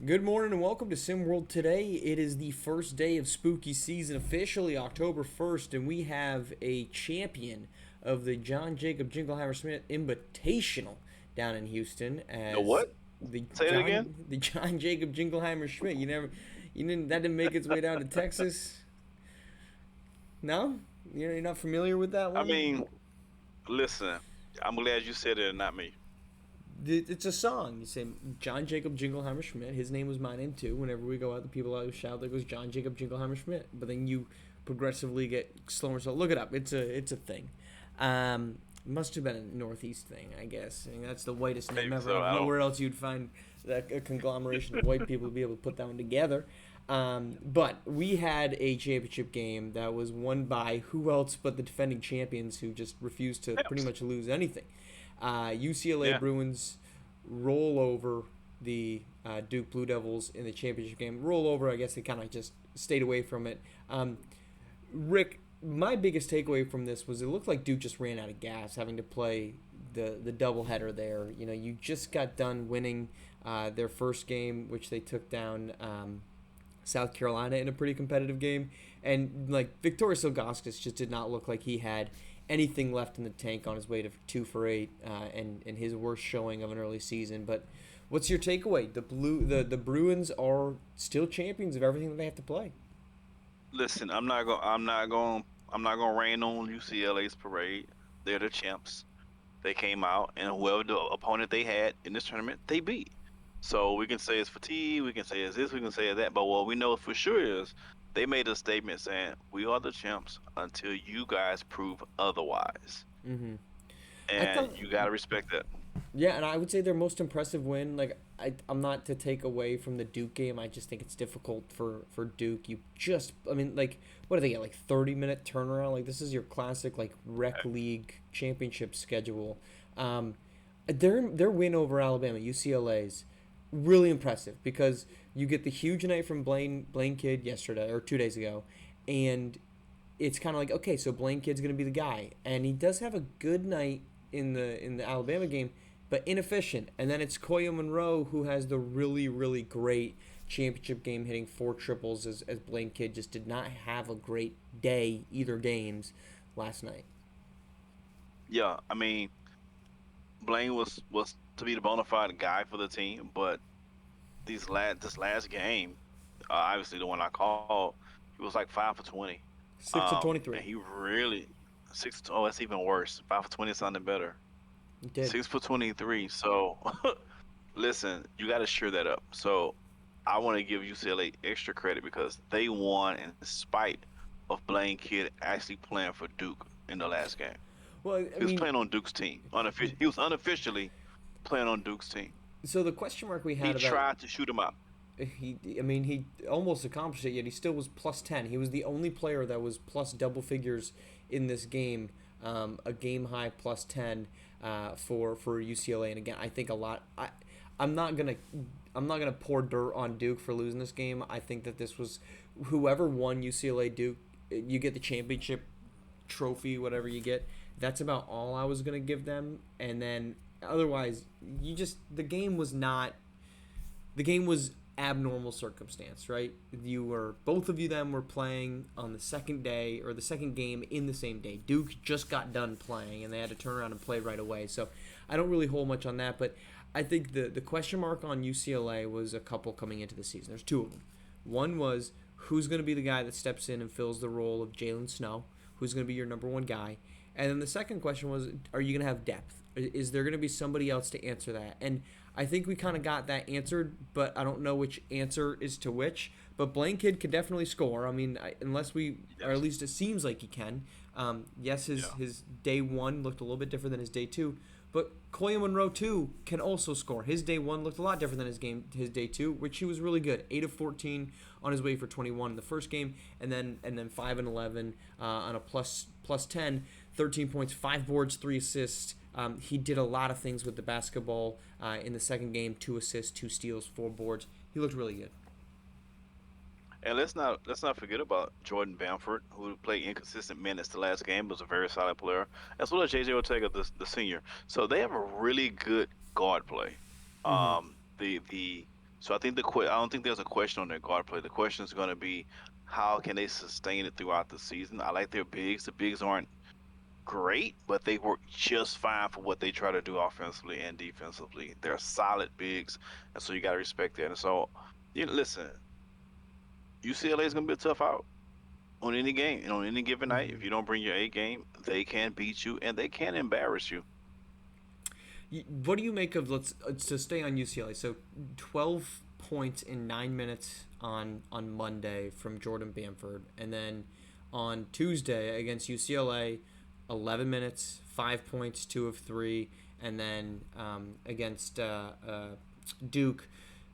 Good morning and welcome to SimWorld today. It is the first day of spooky season, officially October 1st, and we have a champion of the John Jacob Jingleheimer Smith Invitational down in Houston The as what? the Say it again. John Jacob Jingleheimer Schmidt. That didn't make its way down to Texas. No? You're not familiar with that I one? mean, listen, I'm glad you said it and not me. It's a song. You say John Jacob Jingleheimer Schmidt. His name was my name too. Whenever we go out, the people always shout there goes John Jacob Jingleheimer Schmidt. But then you progressively get slower. So look it up. It's a thing. Must have been a Northeast thing, I guess. I mean, that's the whitest name Maybe ever. I so. don't I know don't. where else you'd find a conglomeration of white people to be able to put that one together. But we had a championship game that was won by who else but the defending champions who just refused to pretty Champs. much lose anything. UCLA Yeah. Bruins roll over the Duke Blue Devils in the championship game. Roll over, I guess they kind of just stayed away from it. Rick, my biggest takeaway from this was it looked like Duke just ran out of gas having to play the doubleheader there. You know, you just got done winning their first game, which they took down South Carolina in a pretty competitive game, and like Victoria Silgauskas just did not look like he had anything left in the tank on his way to 2 for 8 and his worst showing of an early season. But what's your takeaway? The Bruins are still champions of everything that they have to play. Listen, I'm not going. I'm not going. I'm not going to rain on UCLA's parade. They're the champs. They came out, and whoever the opponent they had in this tournament, they beat. So we can say it's fatigue. We can say it's this. We can say it's that. But what we know for sure is they made a statement saying we are the champs until you guys prove otherwise, Mm-hmm. I and thought you got to respect that. Yeah, and I would say their most impressive win. Like I'm not to take away from the Duke game. I just think it's difficult for Duke. I mean, like, what do they get? Like 30-minute turnaround. Like this is your classic like rec league championship schedule. Um, their win over Alabama, UCLA's, really impressive because you get the huge night from Blaine Kidd yesterday or 2 days ago, and it's kind of like okay, so Blaine Kidd's gonna be the guy, and he does have a good night in the Alabama game, but inefficient. And then it's Koya Monroe who has the really great championship game, hitting four triples as Blaine Kidd just did not have a great day either games last night. Yeah, I mean, Blaine was to be the bona fide guy for the team, but this last game, obviously the one I called, he was like 5 for 20. 6 to 23. And he really oh, that's even worse. 5 for 20 sounding better. He did. 6 for 23. So listen, you got to sure that up. So I want to give UCLA extra credit because they won in spite of Blaine Kidd actually playing for Duke in the last game. Well, I He was mean, playing on Duke's team. He was unofficially playing on Duke's team. so the question mark we He had about tried to shoot him out. he almost accomplished it, yet he still was plus 10. He was the only player that was plus double figures in this game, a game high plus 10 for UCLA. And again, I think a lot. I'm not gonna I'm not gonna pour dirt on Duke for losing this game. I think that this was whoever won UCLA Duke. You get the championship trophy, whatever you get. That's about all I was gonna give them. And then otherwise, the game was not the game was abnormal circumstance, right? You were both of you them were playing on the second day or the second game in the same day. Duke just got done playing and they had to turn around and play right away. So I don't really hold much on that, but I think the question mark on UCLA was a couple coming into the season. There's two of them. One was who's going to be the guy that steps in and fills the role of Jalen Snow, who's going to be your number one guy. And then the second question was, are you going to have depth? Is there going to be somebody else to answer that? And I think we kind of got that answered, but I don't know which answer is to which. But Blaine Kidd can definitely score. I mean, unless or at Yes. least it seems like he can. Yes, Yeah. his day one looked a little bit different than his day two, but Koya Monroe too can also score. His day one looked a lot different than his day two, which he was really good. 8 of 14 on his way for 21 in the first game, and then 5 and 11 on a plus 10, 13 points, 5 boards, 3 assists. He did a lot of things with the basketball in the second game: 2 assists, 2 steals, 4 boards. He looked really good. And let's not forget about Jordan Bamford, who played inconsistent minutes the last game, but was a very solid player, as well as JJ Ortega, the senior. So they have a really good guard play. Mm-hmm. The So I don't think there's a question on their guard play. The question is going to be how can they sustain it throughout the season. I like their bigs. The bigs aren't great, but they work just fine for what they try to do offensively and defensively. They're solid bigs, and so you got to respect that. And so, listen, UCLA is going to be a tough out on any game and on any given night. If you don't bring your A game, they can beat you and they can embarrass you. What do you make of let's to stay on UCLA? So 12 points in 9 minutes on Monday from Jordan Bamford, and then on Tuesday against UCLA, 11 minutes, 5 points, 2 of 3, and then against Duke,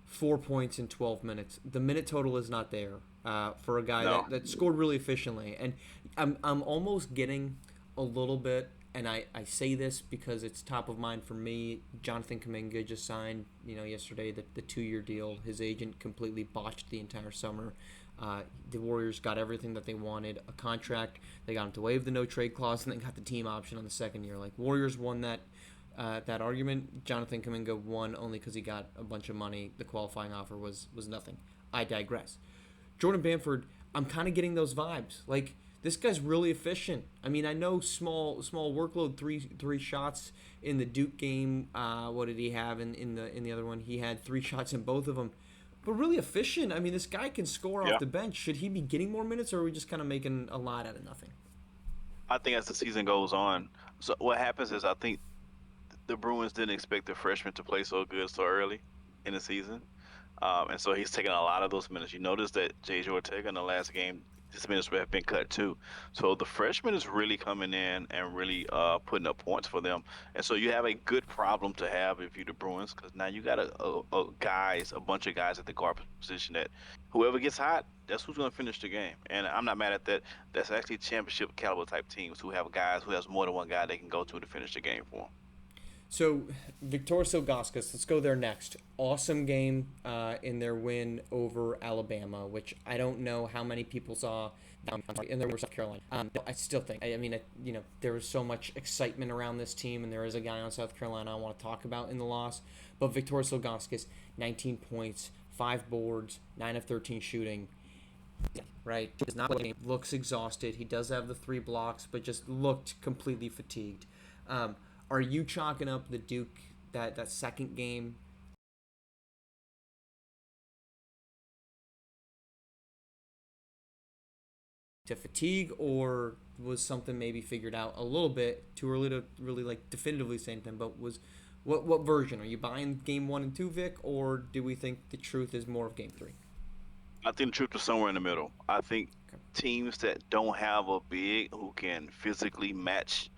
4 points in 12 minutes. The minute total is not there for a guy No, that scored really efficiently, and I'm almost getting a little bit, and I say this because it's top of mind for me. Jonathan Kuminga just signed, yesterday the 2-year deal. His agent completely botched the entire summer. The Warriors got everything that they wanted, a contract. They got him to waive the no trade clause, and then got the team option on the second year. Like, Warriors won that argument. Jonathan Kuminga won only because he got a bunch of money. The qualifying offer was nothing. I digress. Jordan Bamford, I'm kind of getting those vibes. Like, this guy's really efficient. I mean, I know small workload, three shots in the Duke game. What did he have in the other one? He had 3 shots in both of them, but really efficient. I mean, this guy can score off yeah. the bench. Should he be getting more minutes, or are we just kind of making a lot out of nothing? I think as the season goes on, so what happens is I think the Bruins didn't expect the freshman to play so good so early in the season. And so he's taking a lot of those minutes. You notice that J.J. Ortega in the last game, his minutes have been cut too. So the freshman is really coming in and really putting up points for them. And so you have a good problem to have if you're the Bruins, because now you got a bunch of guys at the guard position that whoever gets hot, that's who's going to finish the game. And I'm not mad at that. That's actually championship caliber type teams who have guys who has more than one guy they can go to finish the game for them. So, Victor Silgauskas, let's go there next. Awesome game in their win over Alabama, which I don't know how many people saw in their South Carolina. I still think, there was so much excitement around this team, and there is a guy on South Carolina I want to talk about in the loss. But Victor Silgauskas, 19 points, 5 boards, 9 of 13 shooting. Right? Does not play, looks exhausted. He does have the 3 blocks, but just looked completely fatigued. Are you chalking up the Duke that second game to fatigue, or was something maybe figured out a little bit too early to really like definitively say anything? But was what version are you buying? Game 1 and 2, Vic, or do we think the truth is more of game 3? I think the truth is somewhere in the middle. I think Okay. teams that don't have a big who can physically match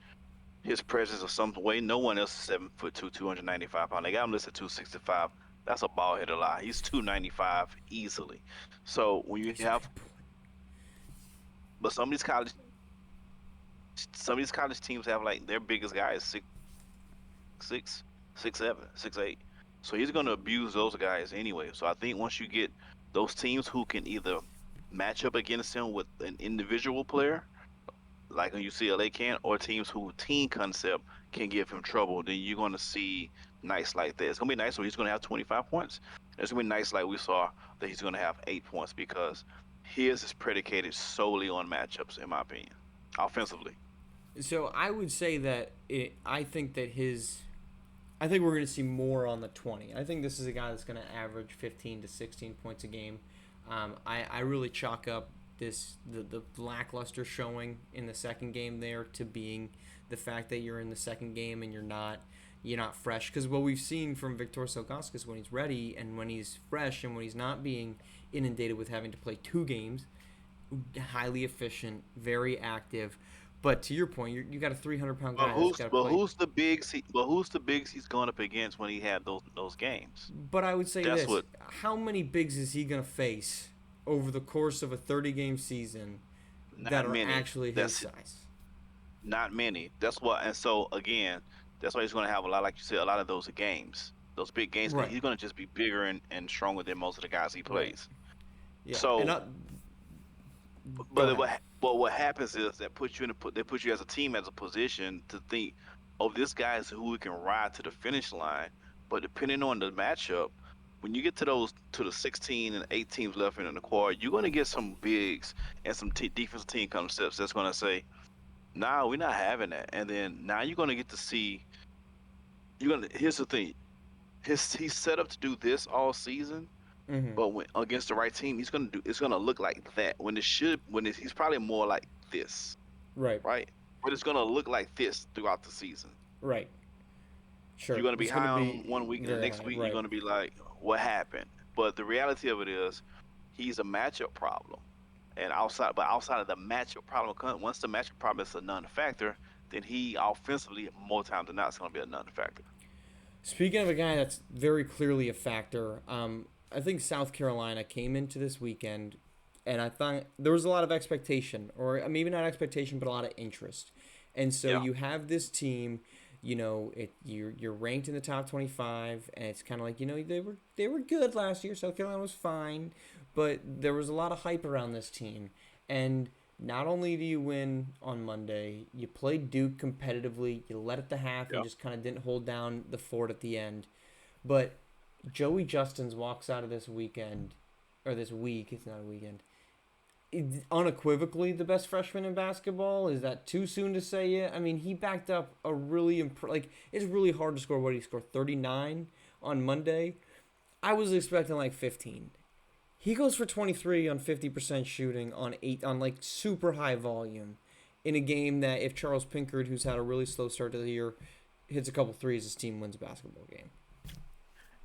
his presence of some way. No one else is 7'2", 295 pounds. They got him listed 265. That's a ball headed lie. He's 295 easily. So when you He's a have, good point. but some of these college teams have like their biggest guy is 6'6", 6'7", 6'8". So he's going to abuse those guys anyway. So I think once you get those teams who can either match up against him with an individual player like on UCLA can, or teams who team concept can give him trouble, then you're going to see nights like that. It's going to be nice where he's going to have 25 points. It's going to be nice like we saw that he's going to have 8 points because his is predicated solely on matchups, in my opinion, offensively. So I would say that I think that I think we're going to see more on the 20. I think this is a guy that's going to average 15 to 16 points a game. I really chalk up the lackluster showing in the second game there to being the fact that you're in the second game and you're not fresh, because what we've seen from Victor Silgauskas when he's ready and when he's fresh and when he's not being inundated with having to play 2 games, highly efficient, very active. But to your point, you got a 300-pound But guy that's got to play. who's the bigs he's going up against when he had those games? But I would say That's this: what. how many bigs is he going to face over the course of a 30-game season that Not are many. actually his That's size? not many. That's why. And so again, that's why he's going to have a lot, like you said, a lot of those games, those big games. 'Cause Right, he's going to just be bigger and stronger than most of the guys he right, plays. yeah. And So, go but ahead. what happens is that they put you as a team as a position to think, oh, this guy is who we can ride to the finish line. But depending on the matchup, when you get to the 16 and 8 teams left in the quad, you're going to get some bigs and some defensive team concepts that's going to say, "Nah, we're not having that." And then now you're going to get to see. You're gonna. Here's the thing. He's set up to do this all season, Mm-hmm. but when against the right team, he's gonna do. It's gonna look like that. He's probably more like this, Right. right? But it's gonna look like this throughout the season. Right. You're Sure. gonna be It's going to high on be him one week, and the very next high. week you're Right. gonna be like, "What happened?" But the reality of it is, he's a matchup problem. And outside of the matchup problem, once the matchup problem is a non-factor, then he offensively more times than not is going to be a non-factor. Speaking of a guy that's very clearly a factor, I think South Carolina came into this weekend, and I thought there was a lot of expectation, or maybe not expectation, but a lot of interest. And so Yeah, you have this team, you're ranked in the top 25, and it's kind of like they were good last year. South Carolina was fine, but there was a lot of hype around this team, and not only do you win on Monday, you played Duke competitively, you led at the half and yeah. just kind of didn't hold down the fort at the end. But Joey Justins walks out of this weekend, or this week, it's not a weekend, unequivocally the best freshman in basketball. Is that too soon to say it? I mean, he backed up a really, it's really hard to score what he scored, 39 on Monday. I was expecting like 15. He goes for 23 on 50% shooting on like super high volume in a game that if Charles Pinkard, who's had a really slow start to the year, hits a couple threes, his team wins a basketball game.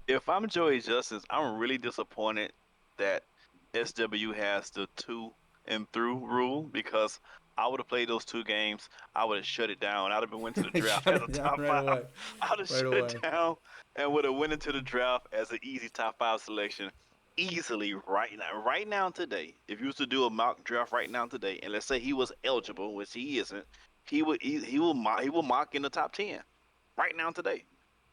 If I'm Joey Justice, I'm really disappointed that SW has the two and through rule because I would have played those two games. I would have shut it down. I'd have been went to the draft Shut as a it down top right five. away. I would have Right shut it away. down and would have went into the draft as an easy top five selection easily right now. Right now today, if you was to do a mock draft right now today, and let's say he was eligible, which he isn't, he will mock in the top 10 right now today.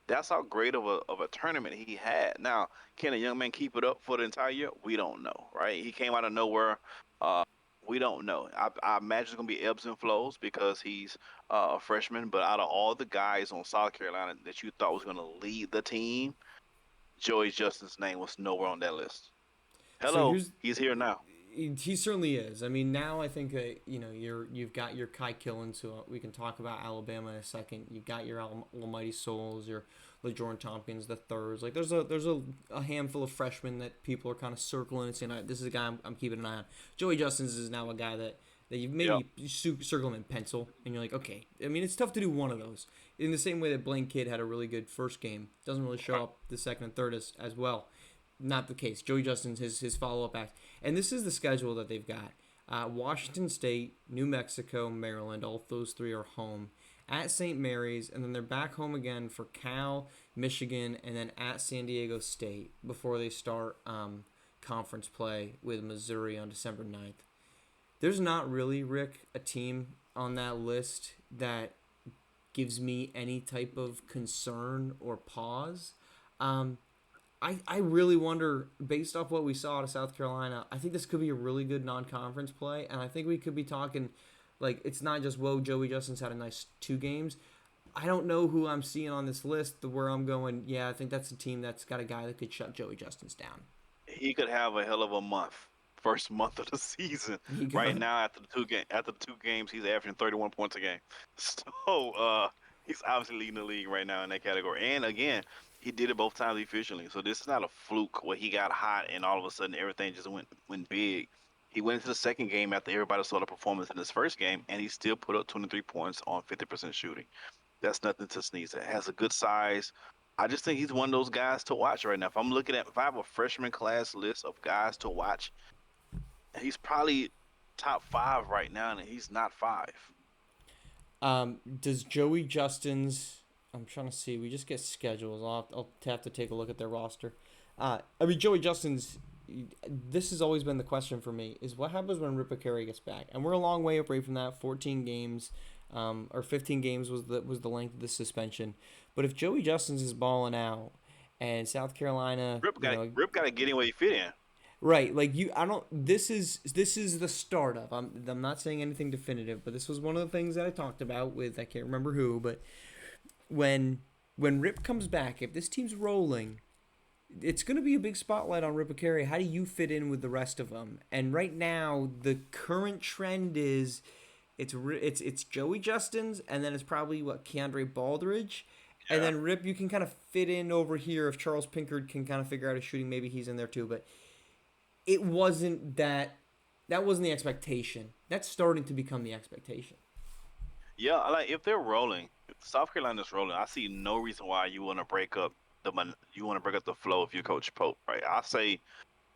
That's how great of a tournament he had. Now, can a young man keep it up for the entire year? We don't know, right? He came out of nowhere. Uh, we don't know. I imagine it's gonna be ebbs and flows because he's a freshman. But out of all the guys on South Carolina that you thought was gonna lead the team, Joey Justin's name was nowhere on that list. So Hello, here's he's here now. he certainly is. I mean, now I think that you've got your Kai Killens, who we can talk about Alabama in a second. You've got your Almighty Souls, your LeJorn Tompkins, the thirds. Like there's a handful of freshmen that people are kind of circling and saying, "All right, this is a guy I'm keeping an eye on." Joey Justins is now a guy that you Yep. maybe circle him in pencil, and you're like, okay. I mean, it's tough to do one of those. In the same way that Blaine Kidd had a really good first game, doesn't really show up the second and third as well. Not the case. Joey Justin's his follow up act, and this is the schedule that they've got: Washington State, New Mexico, Maryland. All those three are home. At St. Mary's, and then they're back home again for Cal, Michigan, and then at San Diego State before they start conference play with Missouri on December 9th. There's not really, Rick, a team on that list that gives me any type of concern or pause. Um, I really wonder, based off what we saw out of South Carolina, I think this could be a really good non-conference play, and I think we could be talking, like, it's not just, whoa, Joey Justin's had a nice 2 games. I don't know who I'm seeing on this list where I'm going, yeah, I think that's a team that's got a guy that could shut Joey Justin's down. He could have a hell of a month. First month of the season. He Right got now, after the two games, he's averaging 31 points a game. So he's obviously leading the league right now in that category. And again, he did it both times efficiently. So this is not a fluke where he got hot and all of a sudden everything just went big. He went into the second game after everybody saw the performance in his first game, and he still put up 23 points on 50% shooting. That's nothing to sneeze at. Has a good size. I just think he's one of those guys to watch right now. If I have a freshman class list of guys to watch, he's probably top five right now, and he's not five. Does Joey Justin's? I'm trying to see. We just get schedules. I'll have to take a look at their roster. I mean, Joey Justin's. This has always been the question for me: is what happens when Ripper gets back? And we're a long way away from that. 14 games, or 15 games was the length of the suspension. But if Joey Justin's is balling out, and South Carolina, Rip got to get in where he fit in. right, like I don't. This is the start of. I'm not saying anything definitive, but this was one of the things that I talked about with I can't remember who, but when Rip comes back, if this team's rolling, it's going to be a big spotlight on Ripacari. How do you fit in with the rest of them? And right now, the current trend is it's Joey Justin's, and then it's probably what Keandre Baldridge, and Yeah. then Rip. You can kind of fit in over here if Charles Pinkard can kind of figure out his shooting. Maybe he's in there too, but it wasn't that. That wasn't the expectation. That's starting to become the expectation. Yeah, like if they're rolling, if South Carolina's rolling, I see no reason why you want to break up you want to break up the flow of your coach Pope, right? I say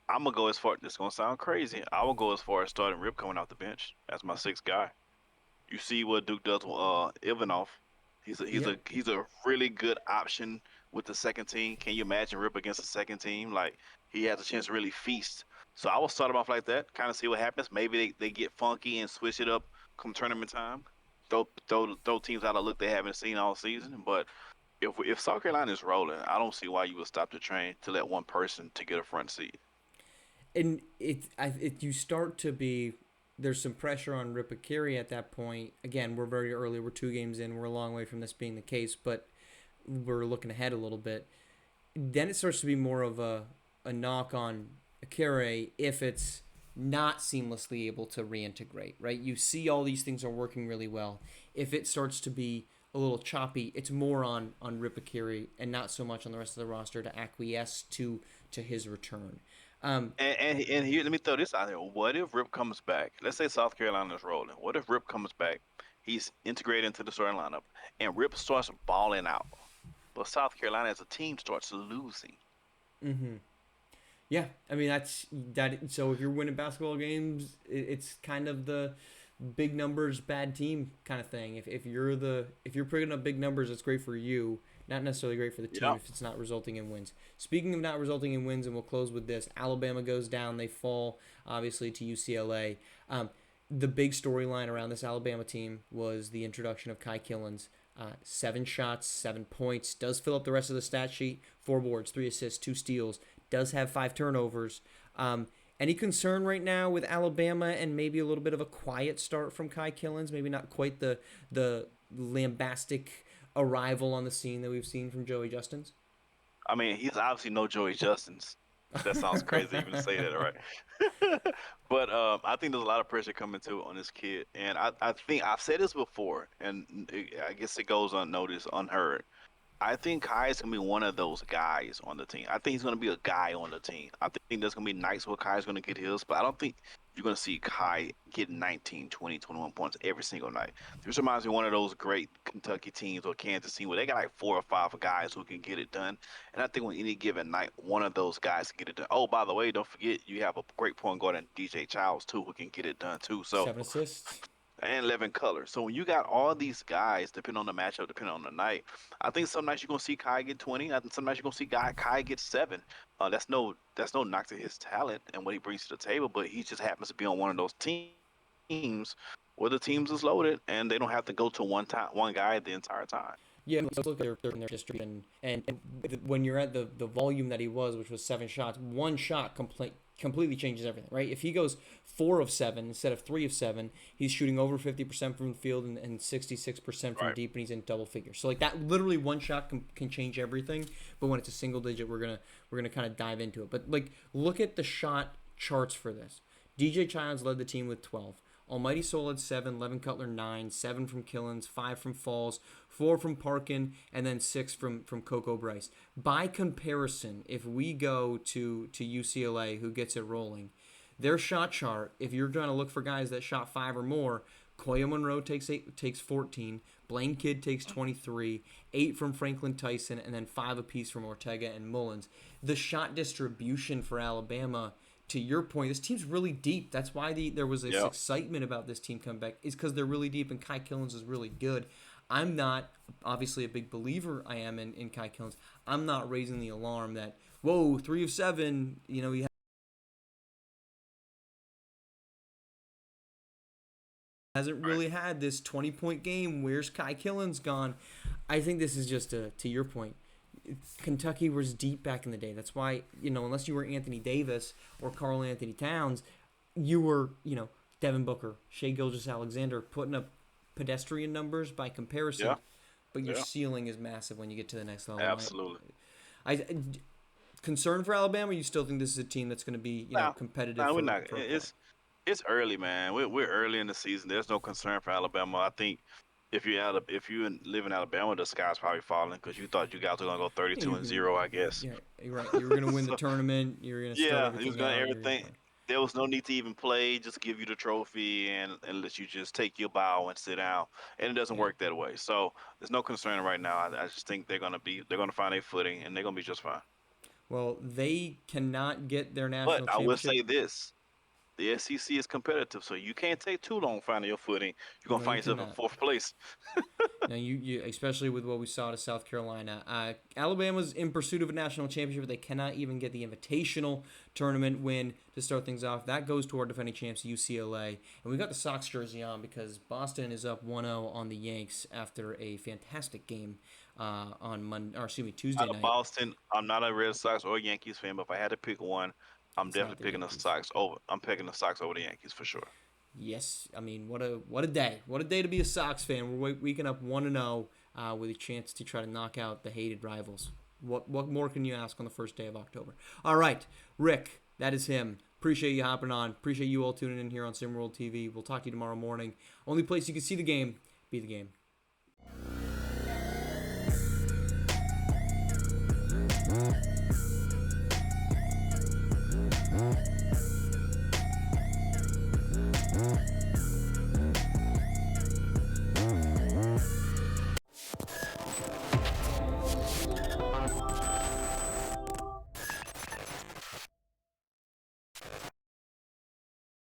I'm gonna go as far. This is gonna sound crazy. I will go as far as starting Rip coming off the bench as my sixth guy. You see what Duke does with Ivanov. Yep. He's a really good option with the second team. Can you imagine Rip against the second team? Like he has a chance to really feast. So I will start him off like that, kind of see what happens. Maybe they get funky and switch it up come tournament time. Throw teams out of look they haven't seen all season. But if South Carolina is rolling, I don't see why you would stop the train to let one person to get a front seat. And you start to be there's some pressure on Ripakiri at that point. Again, we're very early. We're 2 games in. We're a long way from this being the case, but we're looking ahead a little bit. Then it starts to be more of a knock on Akira if it's not seamlessly able to reintegrate, right? You see all these things are working really well. If it starts to be a little choppy, it's more on Ripakiri and not so much on the rest of the roster to acquiesce to his return. Um, And here, let me throw this out there. What if Rip comes back? Let's say South Carolina's rolling. What if Rip comes back? He's integrated into the starting lineup, and Rip starts balling out, but South Carolina as a team starts losing. mm-hmm. Yeah, I mean that's that. So if you're winning basketball games, it's kind of the big numbers, bad team kind of thing. If you're picking up big numbers, it's great for you, not necessarily great for the team Yeah. if it's not resulting in wins. Speaking of not resulting in wins, and we'll close with this: Alabama goes down, they fall obviously to UCLA. The big storyline around this Alabama team was the introduction of Kai Killens. 7 shots, 7 points, does fill up the rest of the stat sheet. 4 boards, 3 assists, 2 steals, does have 5 turnovers. Any concern right now with Alabama and maybe a little bit of a quiet start from Kai Killens? Maybe not quite the lambastic arrival on the scene that we've seen from Joey Justins. I mean, he's obviously no Joey Justins. That sounds crazy even to say that, right? But I think there's a lot of pressure coming to on this kid, and I think I've said this before, and I guess it goes unnoticed, unheard. I think Kai is going to be one of those guys on the team. I think he's going to be a guy on the team. I think there's going to be nights where Kai's going to get his, but I don't think you're going to see Kai get 19, 20, 21 points every single night. This reminds me of one of those great Kentucky teams or Kansas team where they got like 4 or 5 guys who can get it done. And I think on any given night, one of those guys can get it done. Oh, by the way, don't forget you have a great point guard in DJ Childs too who can get it done too. So 7 assists. and 11 colors. So when you got all these guys, depending on the matchup, depending on the night, I think some nights you're gonna see Kai get 20. I think some nights you're gonna see Kai get 7. That's no knock to his talent and what he brings to the table, but he just happens to be on one of those teams where the teams is loaded and they don't have to go to one guy the entire time. Yeah, let's look at their history and when you're at the volume that he was, which was 7 shots, one shot completely changes everything, right? If he goes 4 of 7 instead of 3 of 7, he's shooting over 50% from the field and 66% from Right. deep, and he's in double figures. So like that, literally one shot can change everything. But when it's a single digit, we're gonna kind of dive into it. But like, look at the shot charts for this. DJ Childs led the team with 12. Almighty Soul had 7, Levin Cutler 9, 7 from Killens, 5 from Falls, 4 from Parkin, and then 6 from Coco Bryce. By comparison, if we go to UCLA, who gets it rolling, their shot chart, if you're trying to look for guys that shot 5 or more, Koya Monroe takes 14, Blaine Kidd takes 23, 8 from Franklin Tyson, and then 5 apiece from Ortega and Mullins. The shot distribution for Alabama, to your point, this team's really deep. That's why there was this Yeah. excitement about this team coming back, is because they're really deep and Kai Killens is really good. I'm not obviously a big believer. I am in Kai Killens. I'm not raising the alarm that whoa, 3 of 7. He hasn't Right. really had this 20-point game. Where's Kai Killens gone? I think this is just to your point. Kentucky was deep back in the day. That's why, unless you were Anthony Davis or Karl Anthony Towns, you were, Devin Booker, Shea Gilgeous-Alexander, putting up pedestrian numbers by comparison, Yeah. but your Yeah. ceiling is massive when you get to the next level. Absolutely. I concern for Alabama? Or you still think this is a team that's going to be, No, competitive no, we're not. for a play? It's early, man. We're early in the season. There's no concern for Alabama. I think if you live in Alabama, the sky's probably falling because you thought you guys were gonna go Yeah, 32 you and can. 0, I guess. Yeah, you're right. You were going to win the So tournament. You're going to start yeah, he was everything gonna out. You're going to everything. play. There was no need to even play. Just give you the trophy and let you just take your bow and sit down. And it doesn't Yeah. work that way. So there's no concern right now. I just think they're gonna find a footing and they're gonna be just fine. Well, they cannot get their But national I will championship. say this. The SEC is competitive, so you can't take too long finding your footing. You're gonna No, find you yourself in cannot. fourth place. Now, you especially with what we saw to South Carolina. Alabama's in pursuit of a national championship, but they cannot even get the Invitational tournament win to start things off. That goes to our defending champs, UCLA. And we got the Sox jersey on because Boston is up 1-0 on the Yanks after a fantastic game on Monday, or excuse me, Tuesday Out of night. Boston, I'm not a Red Sox or Yankees fan, but if I had to pick one, I'm It's not definitely the picking the Yankees. Sox over. I'm picking the Sox over the Yankees for sure. Yes, I mean what a day! What a day to be a Sox fan. We're waking up 1-0 with a chance to try to knock out the hated rivals. What more can you ask on the first day of October? All right, Rick, that is him. Appreciate you hopping on. Appreciate you all tuning in here on SimWorld TV. We'll talk to you tomorrow morning. Only place you can see the game, be the game.